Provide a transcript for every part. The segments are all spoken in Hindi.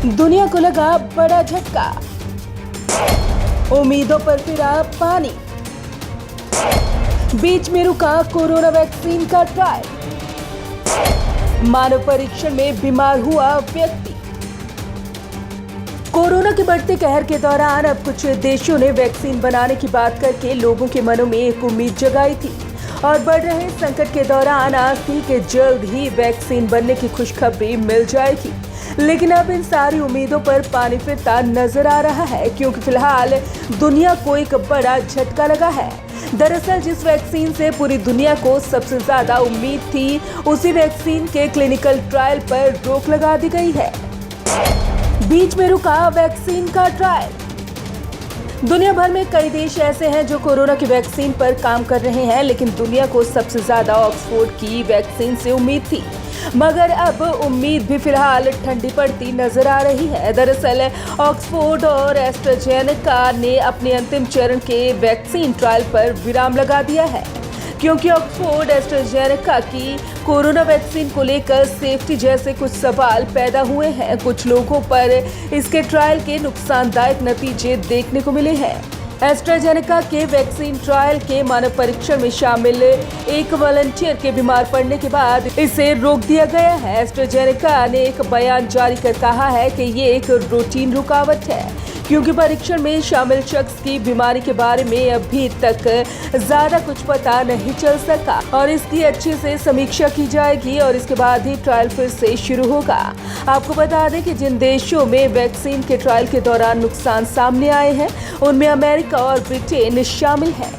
दुनिया को लगा बड़ा झटका, उम्मीदों पर फिरा पानी, बीच में रुका कोरोना वैक्सीन का ट्रायल, मानव परीक्षण में बीमार हुआ व्यक्ति। कोरोना के बढ़ते कहर के दौरान अब कुछ देशों ने वैक्सीन बनाने की बात करके लोगों के मनों में एक उम्मीद जगाई थी और बढ़ रहे संकट के दौरान आस थी कि जल्द ही वैक्सीन बनने की खुशखबरी मिल जाएगी। लेकिन अब इन सारी उम्मीदों पर पानी फिरता नजर आ रहा है, क्योंकि फिलहाल दुनिया को एक बड़ा झटका लगा है। दरअसल जिस वैक्सीन से पूरी दुनिया को सबसे ज्यादा उम्मीद थी, उसी वैक्सीन के क्लिनिकल ट्रायल पर रोक लगा दी गई है। बीच में रुका वैक्सीन का ट्रायल। दुनिया भर में कई देश ऐसे हैं जो कोरोना की वैक्सीन पर काम कर रहे हैं, लेकिन दुनिया को सबसे ज्यादा ऑक्सफोर्ड की वैक्सीन से उम्मीद थी, मगर अब उम्मीद भी फिलहाल ठंडी पड़ती नजर आ रही है। दरअसल ऑक्सफोर्ड और एस्ट्राजेनेका ने अपने अंतिम चरण के वैक्सीन ट्रायल पर विराम लगा दिया है, क्योंकि ऑक्सफोर्ड एस्ट्राजेनेका की कोरोना वैक्सीन को लेकर सेफ्टी जैसे कुछ सवाल पैदा हुए हैं। कुछ लोगों पर इसके ट्रायल के नुकसानदायक नतीजे देखने को मिले हैं। एस्ट्राजेनेका के वैक्सीन ट्रायल के मानव परीक्षण में शामिल एक वॉलंटियर के बीमार पड़ने के बाद इसे रोक दिया गया है। एस्ट्राजेनेका ने एक बयान जारी कर कहा है कि ये एक रूटीन रुकावट है, क्योंकि परीक्षण में शामिल शख्स की बीमारी के बारे में अभी तक ज्यादा कुछ पता नहीं चल सका और इसकी अच्छे से समीक्षा की जाएगी और इसके बाद ही ट्रायल फिर से शुरू होगा। आपको बता दें कि जिन देशों में वैक्सीन के ट्रायल के दौरान नुकसान सामने आए हैं, उनमें अमेरिका और ब्रिटेन शामिल है।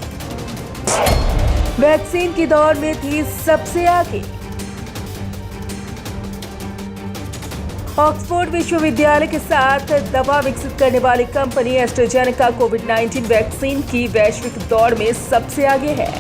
वैक्सीन की दौड़ में थी सबसे आगे ऑक्सफोर्ड विश्वविद्यालय के साथ दवा विकसित करने वाली कंपनी एस्ट्राजेनेका कोविड-19 वैक्सीन की वैश्विक दौड़ में सबसे आगे है।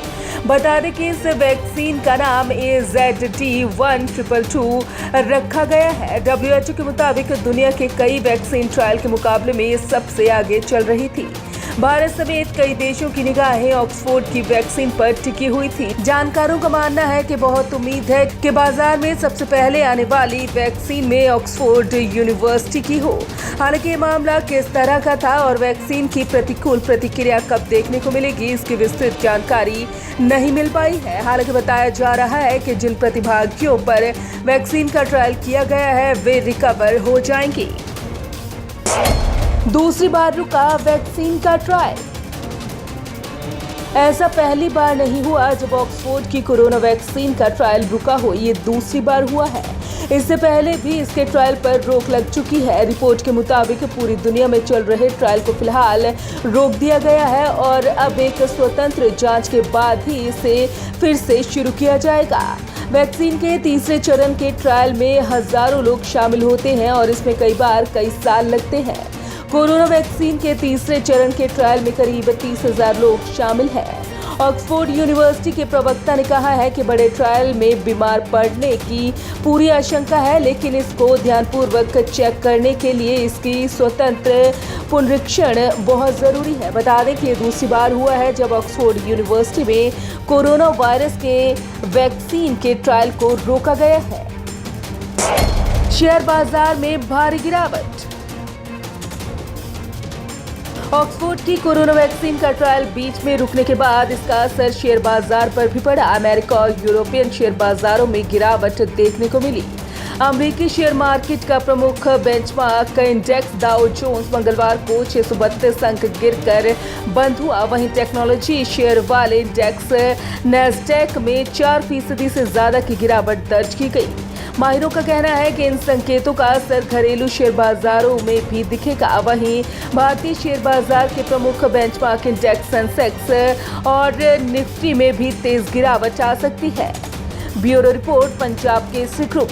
बता दें कि इस वैक्सीन का नाम AZD1222 रखा गया है। WHO के मुताबिक दुनिया के कई वैक्सीन ट्रायल के मुकाबले में ये सबसे आगे चल रही थी। भारत समेत कई देशों की निगाहें ऑक्सफोर्ड की वैक्सीन पर टिकी हुई थी। जानकारों का मानना है कि बहुत उम्मीद है कि बाजार में सबसे पहले आने वाली वैक्सीन में ऑक्सफोर्ड यूनिवर्सिटी की हो। हालांकि ये मामला किस तरह का था और वैक्सीन की प्रतिकूल प्रतिक्रिया कब देखने को मिलेगी, इसकी विस्तृत जानकारी नहीं मिल पाई है। हालांकि बताया जा रहा है कि जिन प्रतिभागियों पर वैक्सीन का ट्रायल किया गया है, वे रिकवर हो जाएंगे। दूसरी बार रुका वैक्सीन का ट्रायल। ऐसा पहली बार नहीं हुआ जब ऑक्सफोर्ड की कोरोना वैक्सीन का ट्रायल रुका हो, ये दूसरी बार हुआ है। इससे पहले भी इसके ट्रायल पर रोक लग चुकी है। रिपोर्ट के मुताबिक पूरी दुनिया में चल रहे ट्रायल को फिलहाल रोक दिया गया है और अब एक स्वतंत्र जांच के बाद ही इसे फिर से शुरू किया जाएगा। वैक्सीन के तीसरे चरण के ट्रायल में हजारों लोग शामिल होते हैं और इसमें कई बार कई साल लगते हैं। कोरोना वैक्सीन के तीसरे चरण के ट्रायल में करीब 30,000 लोग शामिल हैं। ऑक्सफोर्ड यूनिवर्सिटी के प्रवक्ता ने कहा है कि बड़े ट्रायल में बीमार पड़ने की पूरी आशंका है, लेकिन इसको ध्यानपूर्वक चेक करने के लिए इसकी स्वतंत्र पुनरीक्षण बहुत जरूरी है। बता दें कि ये दूसरी बार हुआ है जब ऑक्सफोर्ड यूनिवर्सिटी में कोरोना वायरस के वैक्सीन के ट्रायल को रोका गया है। शेयर बाजार में भारी गिरावट। ऑक्सफोर्ड की कोरोना वैक्सीन का ट्रायल बीच में रुकने के बाद इसका असर शेयर बाजार पर भी पड़ा। अमेरिका और यूरोपियन शेयर बाजारों में गिरावट देखने को मिली। अमेरिकी शेयर मार्केट का प्रमुख बेंचमार्क इंडेक्स डाउ जोन्स मंगलवार को 632 अंक गिरकर बंद हुआ। वहीं टेक्नोलॉजी शेयर वाले इंडेक्स नैस्डैक में 4% से ज्यादा की गिरावट दर्ज की गई। माहिरों का कहना है कि इन संकेतों का असर घरेलू शेयर बाजारों में भी दिखेगा। वहीं भारतीय शेयर बाजार के प्रमुख बेंचमार्क इंडेक्स सेंसेक्स और निफ्टी में भी तेज गिरावट आ सकती है। Bureau report, Punjab Kesari group.